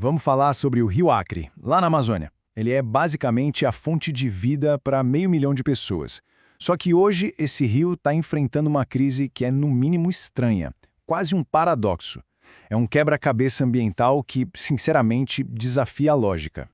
Vamos falar sobre o Rio Acre, lá na Amazônia. Ele é basicamente a fonte de vida para 500 mil de pessoas. Só que hoje esse rio está enfrentando uma crise que é no mínimo estranha, quase um paradoxo. É um quebra-cabeça ambiental que, sinceramente, desafia a lógica.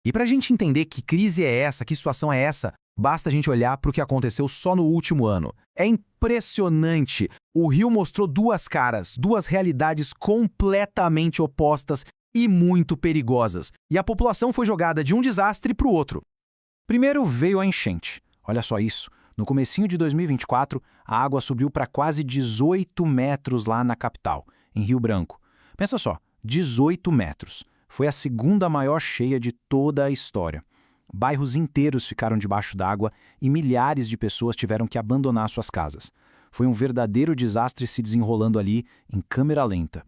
E para a gente entender que crise é essa, que situação é essa, basta a gente olhar para o que aconteceu só no último ano. É impressionante! O rio mostrou duas caras, duas realidades completamente opostas e muito perigosas. E a população foi jogada de um desastre para o outro. Primeiro veio a enchente. Olha só isso. No comecinho de 2024, a água subiu para quase 18 metros lá na capital, em Rio Branco. Pensa só, 18 metros. Foi a segunda maior cheia de toda a história. Bairros inteiros ficaram debaixo d'água e milhares de pessoas tiveram que abandonar suas casas. Foi um verdadeiro desastre se desenrolando ali em câmera lenta.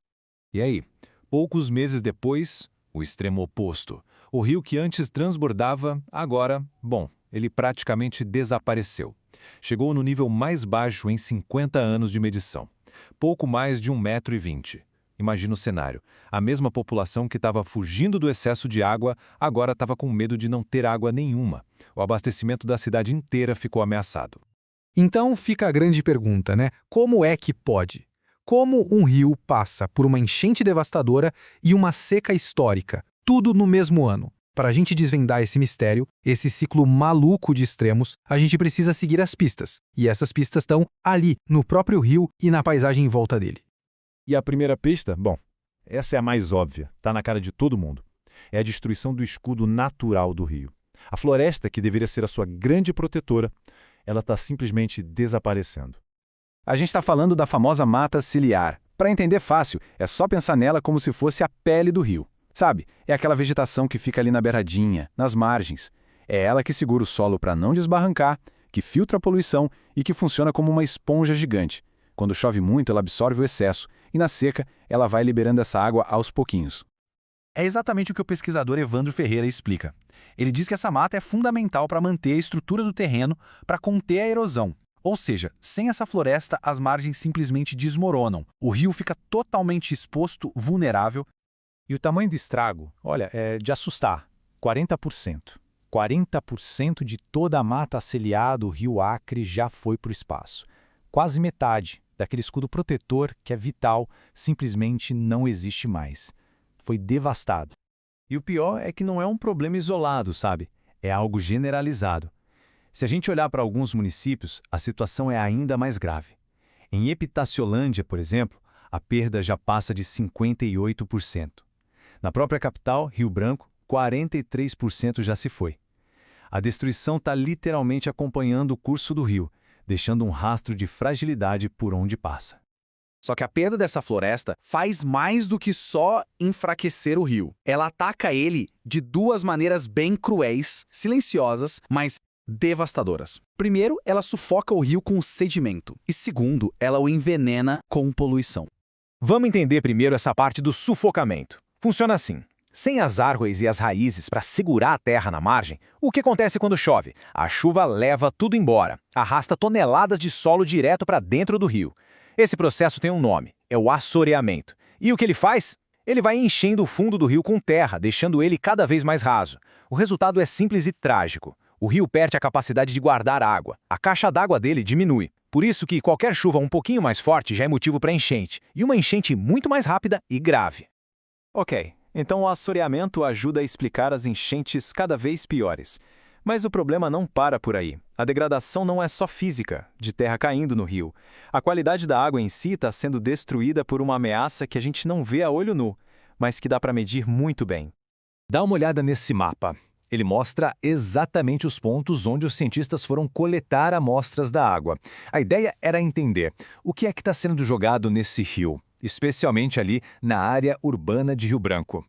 E aí, poucos meses depois, o extremo oposto. O rio que antes transbordava, agora, ele praticamente desapareceu. Chegou no nível mais baixo em 50 anos de medição. Pouco mais de 1,20 m. Imagina o cenário. A mesma população que estava fugindo do excesso de água, agora estava com medo de não ter água nenhuma. O abastecimento da cidade inteira ficou ameaçado. Então fica a grande pergunta, né? Como é que pode? Como um rio passa por uma enchente devastadora e uma seca histórica, tudo no mesmo ano? Para a gente desvendar esse mistério, esse ciclo maluco de extremos, a gente precisa seguir as pistas. E essas pistas estão ali, no próprio rio e na paisagem em volta dele. E a primeira pista? Essa é a mais óbvia, está na cara de todo mundo. É a destruição do escudo natural do rio. A floresta, que deveria ser a sua grande protetora, ela está simplesmente desaparecendo. A gente está falando da famosa mata ciliar. Para entender fácil, é só pensar nela como se fosse a pele do rio. Sabe, é aquela vegetação que fica ali na beiradinha, nas margens. É ela que segura o solo para não desbarrancar, que filtra a poluição e que funciona como uma esponja gigante. Quando chove muito, ela absorve o excesso, e na seca, ela vai liberando essa água aos pouquinhos. É exatamente o que o pesquisador Evandro Ferreira explica. Ele diz que essa mata é fundamental para manter a estrutura do terreno, para conter a erosão. Ou seja, sem essa floresta, as margens simplesmente desmoronam. O rio fica totalmente exposto, vulnerável. E o tamanho do estrago, é de assustar. 40%. 40% de toda a mata ciliar do Rio Acre já foi para o espaço. Quase metade daquele escudo protetor que é vital simplesmente não existe mais. Foi devastado. E o pior é que não é um problema isolado, sabe? É algo generalizado. Se a gente olhar para alguns municípios, a situação é ainda mais grave. Em Epitaciolândia, por exemplo, a perda já passa de 58%. Na própria capital, Rio Branco, 43% já se foi. A destruição está literalmente acompanhando o curso do rio, deixando um rastro de fragilidade por onde passa. Só que a perda dessa floresta faz mais do que só enfraquecer o rio. Ela ataca ele de duas maneiras bem cruéis, silenciosas, mas devastadoras. Primeiro, ela sufoca o rio com sedimento. E segundo, ela o envenena com poluição. Vamos entender primeiro essa parte do sufocamento. Funciona assim. Sem as árvores e as raízes para segurar a terra na margem, o que acontece quando chove? A chuva leva tudo embora, arrasta toneladas de solo direto para dentro do rio. Esse processo tem um nome, é o assoreamento. E o que ele faz? Ele vai enchendo o fundo do rio com terra, deixando ele cada vez mais raso. O resultado é simples e trágico. O rio perde a capacidade de guardar água. A caixa d'água dele diminui. Por isso que qualquer chuva um pouquinho mais forte já é motivo para enchente. E uma enchente muito mais rápida e grave. Ok, então o assoreamento ajuda a explicar as enchentes cada vez piores. Mas o problema não para por aí. A degradação não é só física, de terra caindo no rio. A qualidade da água em si está sendo destruída por uma ameaça que a gente não vê a olho nu, mas que dá para medir muito bem. Dá uma olhada nesse mapa. Ele mostra exatamente os pontos onde os cientistas foram coletar amostras da água. A ideia era entender o que é que está sendo jogado nesse rio, especialmente ali na área urbana de Rio Branco.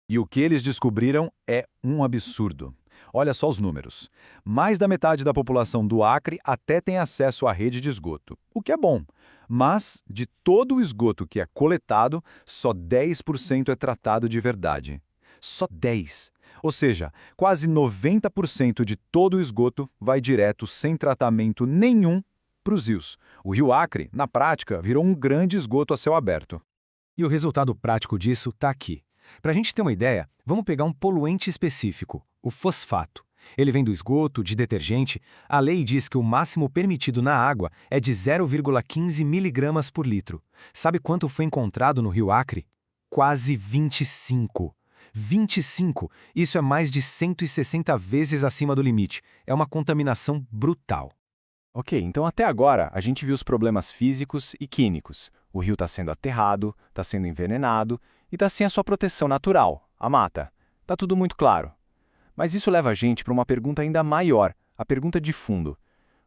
E o que eles descobriram é um absurdo. Olha só os números. Mais da metade da população do Acre até tem acesso à rede de esgoto, o que é bom. Mas, de todo o esgoto que é coletado, só 10% é tratado de verdade. Só 10%. Ou seja, quase 90% de todo o esgoto vai direto, sem tratamento nenhum, para os rios. O Rio Acre, na prática, virou um grande esgoto a céu aberto. E o resultado prático disso está aqui. Para a gente ter uma ideia, vamos pegar um poluente específico, o fosfato. Ele vem do esgoto, de detergente. A lei diz que o máximo permitido na água é de 0,15 miligramas por litro. Sabe quanto foi encontrado no Rio Acre? Quase 25. 25! Isso é mais de 160 vezes acima do limite. É uma contaminação brutal. Ok, então até agora a gente viu os problemas físicos e químicos. O rio está sendo aterrado, está sendo envenenado e está sem a sua proteção natural, a mata. Está tudo muito claro. Mas isso leva a gente para uma pergunta ainda maior, a pergunta de fundo.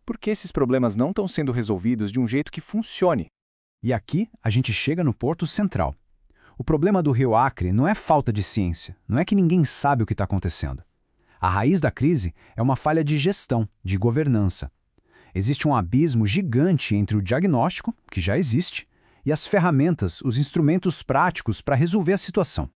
Por que esses problemas não estão sendo resolvidos de um jeito que funcione? E aqui a gente chega no ponto central. O problema do Rio Acre não é falta de ciência, não é que ninguém sabe o que está acontecendo. A raiz da crise é uma falha de gestão, de governança. Existe um abismo gigante entre o diagnóstico, que já existe, e as ferramentas, os instrumentos práticos para resolver a situação.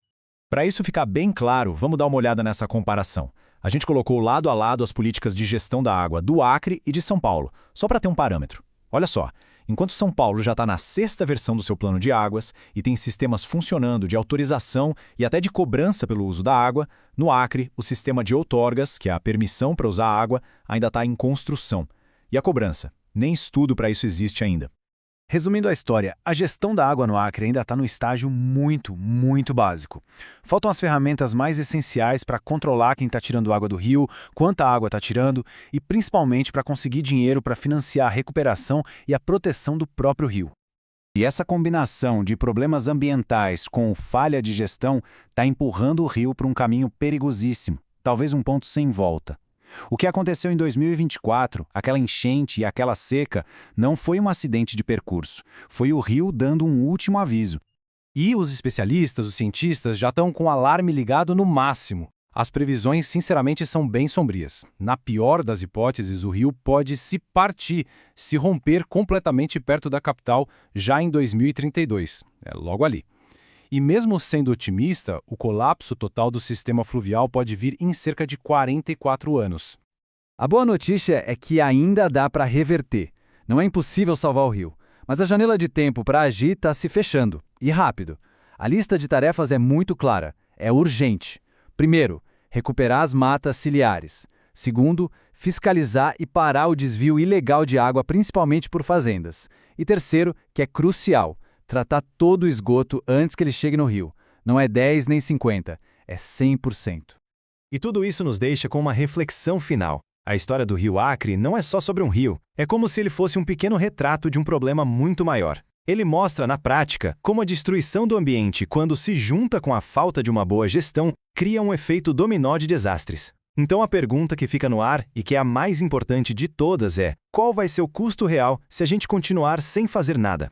Para isso ficar bem claro, vamos dar uma olhada nessa comparação. A gente colocou lado a lado as políticas de gestão da água do Acre e de São Paulo, só para ter um parâmetro. Olha só, enquanto São Paulo já está na 6ª versão do seu plano de águas e tem sistemas funcionando de autorização e até de cobrança pelo uso da água, no Acre, o sistema de outorgas, que é a permissão para usar a água, ainda está em construção. E a cobrança? Nem estudo para isso existe ainda. Resumindo a história, a gestão da água no Acre ainda está no estágio muito básico. Faltam as ferramentas mais essenciais para controlar quem está tirando água do rio, quanta água está tirando e principalmente para conseguir dinheiro para financiar a recuperação e a proteção do próprio rio. E essa combinação de problemas ambientais com falha de gestão está empurrando o rio para um caminho perigosíssimo, talvez um ponto sem volta. O que aconteceu em 2024, aquela enchente e aquela seca, não foi um acidente de percurso, foi o rio dando um último aviso. E os especialistas, os cientistas, já estão com o alarme ligado no máximo. As previsões, sinceramente, são bem sombrias. Na pior das hipóteses, o rio pode se partir, se romper completamente perto da capital já em 2032, logo ali. E mesmo sendo otimista, o colapso total do sistema fluvial pode vir em cerca de 44 anos. A boa notícia é que ainda dá para reverter. Não é impossível salvar o rio, mas a janela de tempo para agir está se fechando, e rápido. A lista de tarefas é muito clara, é urgente. Primeiro, recuperar as matas ciliares. Segundo, fiscalizar e parar o desvio ilegal de água, principalmente por fazendas. E terceiro, que é crucial, tratar todo o esgoto antes que ele chegue no rio. Não é 10 nem 50, é 100%. E tudo isso nos deixa com uma reflexão final. A história do Rio Acre não é só sobre um rio, é como se ele fosse um pequeno retrato de um problema muito maior. Ele mostra, na prática, como a destruição do ambiente, quando se junta com a falta de uma boa gestão, cria um efeito dominó de desastres. Então a pergunta que fica no ar, e que é a mais importante de todas, é: qual vai ser o custo real se a gente continuar sem fazer nada?